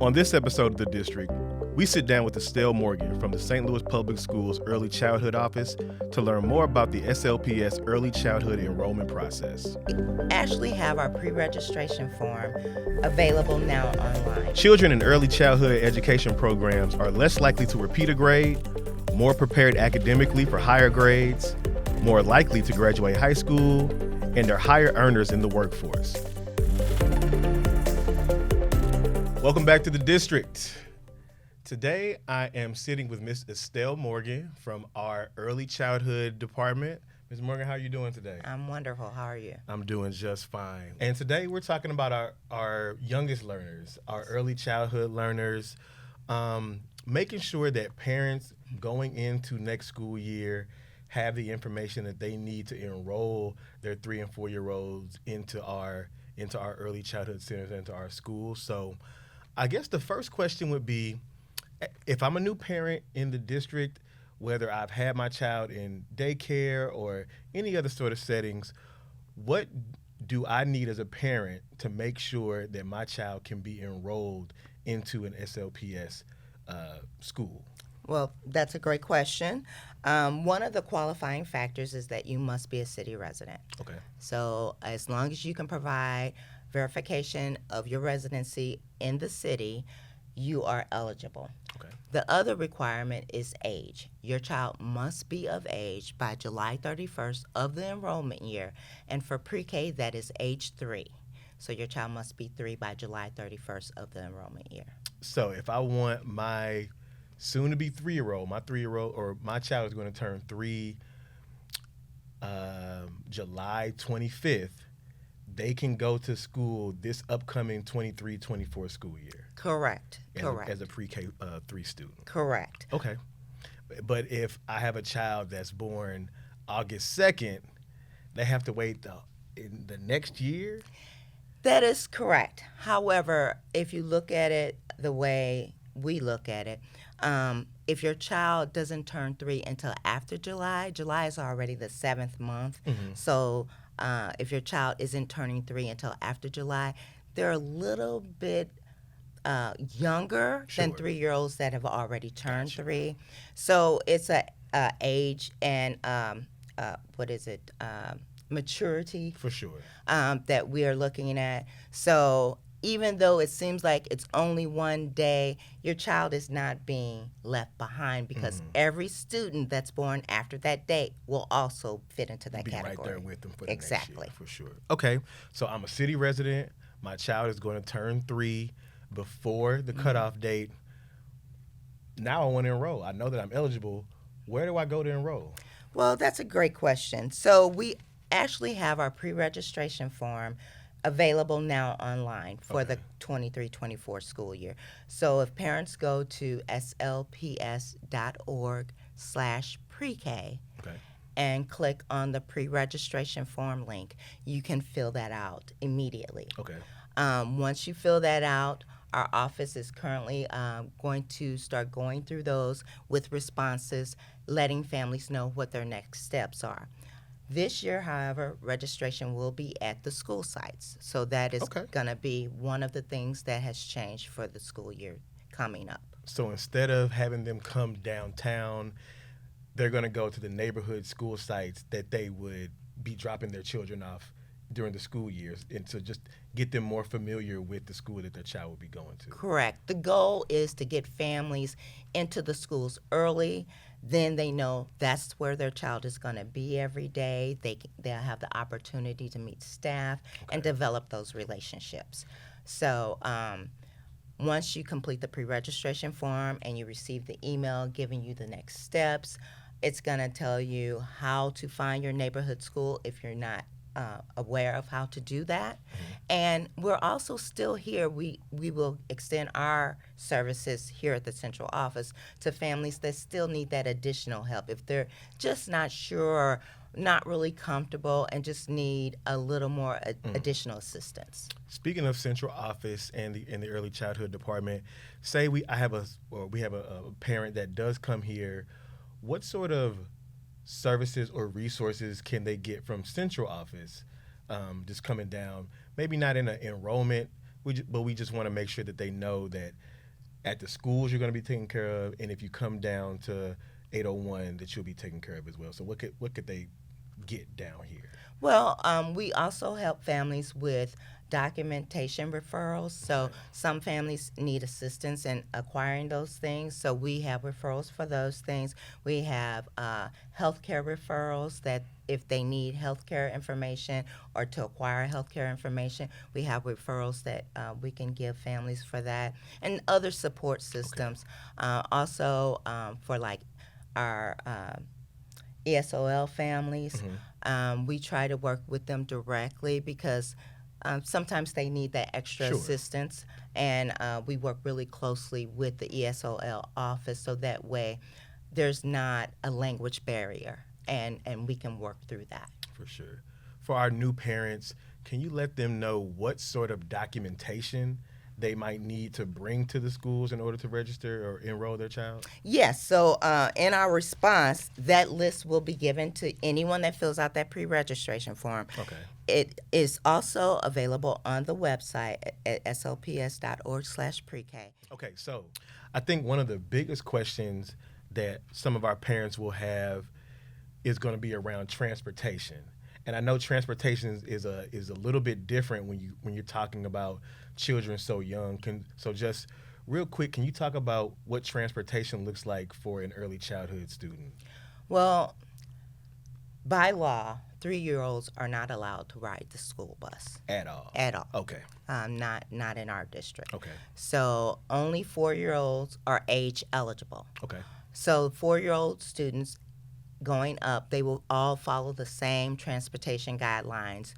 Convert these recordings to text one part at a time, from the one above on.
On this episode of The District, we sit down with Estelle Morgan from the St. Louis Public Schools Early Childhood Office to learn more about the SLPS early childhood enrollment process. We actually have our pre-registration form available now online. Children in early childhood education programs are less likely to repeat a grade, more prepared academically for higher grades, more likely to graduate high school, and are higher earners in the workforce. Welcome back to The District. Today, I am sitting with Miss Estelle Morgan from our early childhood department. Ms. Morgan, how are you doing today? I'm wonderful. How are you? I'm doing just fine. And today, we're talking about our youngest learners, our early childhood learners, making sure that parents going into next school year have the information that they need to enroll their 3 and 4 year olds into our early childhood centers, into our schools. So I guess the first question would be, if I'm a new parent in the district, whether I've had my child in daycare or any other sort of settings, what do I need as a parent to make sure that my child can be enrolled into an SLPS school? Well, that's a great question. One of the qualifying factors is that you must be a city resident. Okay. So as long as you can provide verification of your residency in the city, you are eligible. Okay. The other requirement is age. Your child must be of age by July 31st of the enrollment year. And for pre-K, that is age 3. So your child must be 3 by July 31st of the enrollment year. So if I want my soon-to-be 3-year-old, my 3-year-old, or my child is going to turn 3 July 25th, they can go to school this upcoming 23-24 school year. Correct. As a pre-K 3 student. Correct. Okay. But if I have a child that's born August 2nd, they have to wait in the next year? That is correct. However, if you look at it the way we look at it, if your child doesn't turn 3 until after July is already the 7th month. Mm-hmm. So if your child isn't turning 3 until after July, they're a little bit younger than 3-year-olds that have already turned 3. So it's a age and maturity for sure that we are looking at. So even though it seems like it's only one day, your child is not being left behind because every student that's born after that date will also fit into that category. Be right there with them for the exactly. next year, for sure. Okay, so I'm a city resident. My child is going to turn 3 before the cutoff date. Now I want to enroll. I know that I'm eligible. Where do I go to enroll? Well, that's a great question. So we actually have our pre-registration form available now online for the 23-24 school year. So if parents go to slps.org/pre-K and click on the pre-registration form link, you can fill that out immediately. Okay. Once you fill that out, our office is currently going to start going through those with responses, letting families know what their next steps are. This year, however, registration will be at the school sites. So that is going to be one of the things that has changed for the school year coming up. So instead of having them come downtown, they're going to go to the neighborhood school sites that they would be dropping their children off during the school years, and to just get them more familiar with the school that their child will be going to. Correct. The goal is to get families into the schools early. Then they know that's where their child is going to be every day. They'll have the opportunity to meet staff and develop those relationships. So once you complete the pre-registration form and you receive the email giving you the next steps, it's going to tell you how to find your neighborhood school if you're not aware of how to do that. And we're also still here. We will extend our services here at the central office to families that still need that additional help. If they're just not sure, not really comfortable, and just need a little more additional assistance. Speaking of central office and the early childhood department, say we have a parent that does come here, what sort of services or resources can they get from central office just coming down? Maybe not in an enrollment But we just want to make sure that they know that at the schools you're going to be taken care of, and if you come down to 801, that you'll be taken care of as well. So what could they get down here? Well, we also help families with documentation referrals. So Okay. some families need assistance in acquiring those things. So we have referrals for those things. We have healthcare referrals that if they need healthcare information or to acquire healthcare information, we have referrals that we can give families for that, and other support systems. Also for like our ESOL families. We try to work with them directly because sometimes they need that extra Sure. assistance, and we work really closely with the ESOL office so that way there's not a language barrier, and we can work through that. For sure. For our new parents, can you let them know what sort of documentation they might need to bring to the schools in order to register or enroll their child? Yes, so in our response, that list will be given to anyone that fills out that pre-registration form. Okay. It is also available on the website at slps.org/pre-K. Okay, so I think one of the biggest questions that some of our parents will have is going to be around transportation. And I know transportation is a little bit different when you're talking about children so young. So just real quick, can you talk about what transportation looks like for an early childhood student? Well, by law, 3-year-olds are not allowed to ride the school bus At all? at all. Okay. Not in our district. Okay. So only 4-year-olds are age eligible. Okay. So 4-year-old students going up, they will all follow the same transportation guidelines,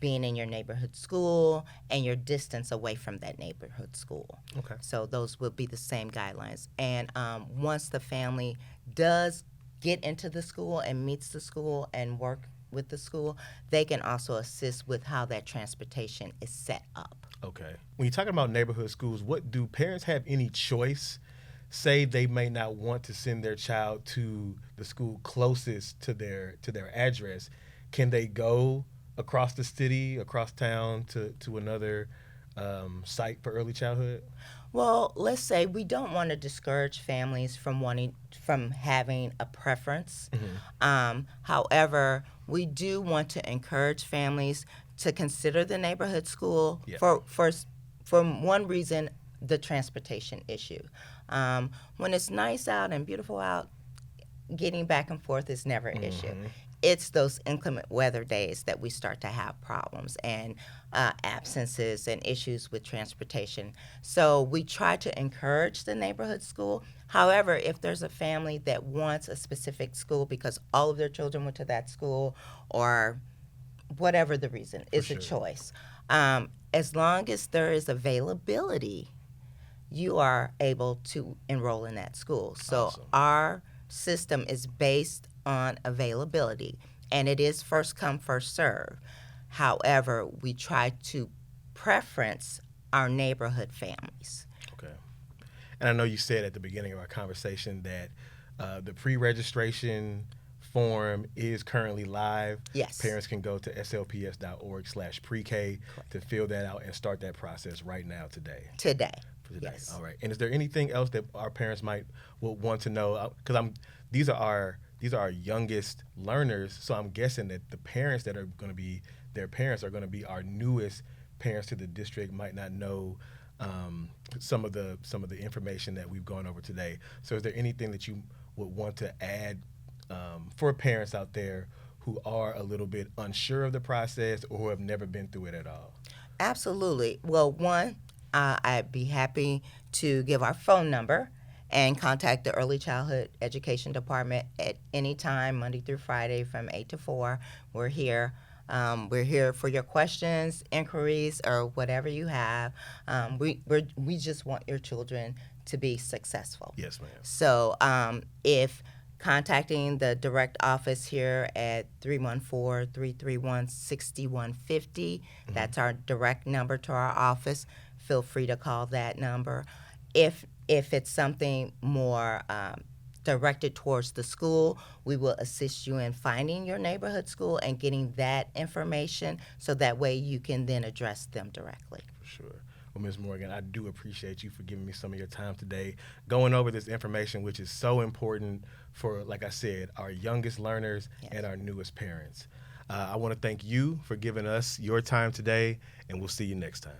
being in your neighborhood school and your distance away from that neighborhood school. Okay. So those will be the same guidelines. And once the family does get into the school and meets the school and work with the school, they can also assist with how that transportation is set up. Okay. When you're talking about neighborhood schools, what do parents have any choice? Say they may not want to send their child to the school closest to their address. Can they go across the city, across town to another site for early childhood? Well, let's say we don't want to discourage families from having a preference. However, we do want to encourage families to consider the neighborhood school Yeah. for one reason, the transportation issue. When it's nice out and beautiful out, getting back and forth is never an issue. It's those inclement weather days that we start to have problems and absences and issues with transportation. So we try to encourage the neighborhood school. However, if there's a family that wants a specific school because all of their children went to that school or whatever the reason, it's a choice. As long as there is availability, you are able to enroll in that school. So Awesome. our system is based on availability, and it is first come, first serve. However, we try to preference our neighborhood families. Okay. And I know you said at the beginning of our conversation that the pre-registration form is currently live. Yes. Parents can go to slps.org/pre-K to fill that out and start that process right now today. Today. For today. Yes. All right. And is there anything else that our parents might want to know? Because these are our youngest learners, so I'm guessing that the parents that are going to be their parents are going to be our newest parents to the district, might not know some of the information that we've gone over today. So is there anything that you would want to add for parents out there who are a little bit unsure of the process or who have never been through it at all? Absolutely. Well, one, I'd be happy to give our phone number and contact the Early Childhood Education Department at any time, Monday through Friday from 8 to 4. We're here. We're here for your questions, inquiries, or whatever you have. We just want your children to be successful. Yes, ma'am. So if contacting the direct office here at 314-331-6150, that's our direct number to our office. Feel free to call that number. If it's something more directed towards the school, we will assist you in finding your neighborhood school and getting that information so that way you can then address them directly. For For sure. Well, Ms. Morgan, I do appreciate you for giving me some of your time today, going over this information, which is so important for, like I said, our youngest learners and our newest parents. I want to thank you for giving us your time today, and we'll see you next time.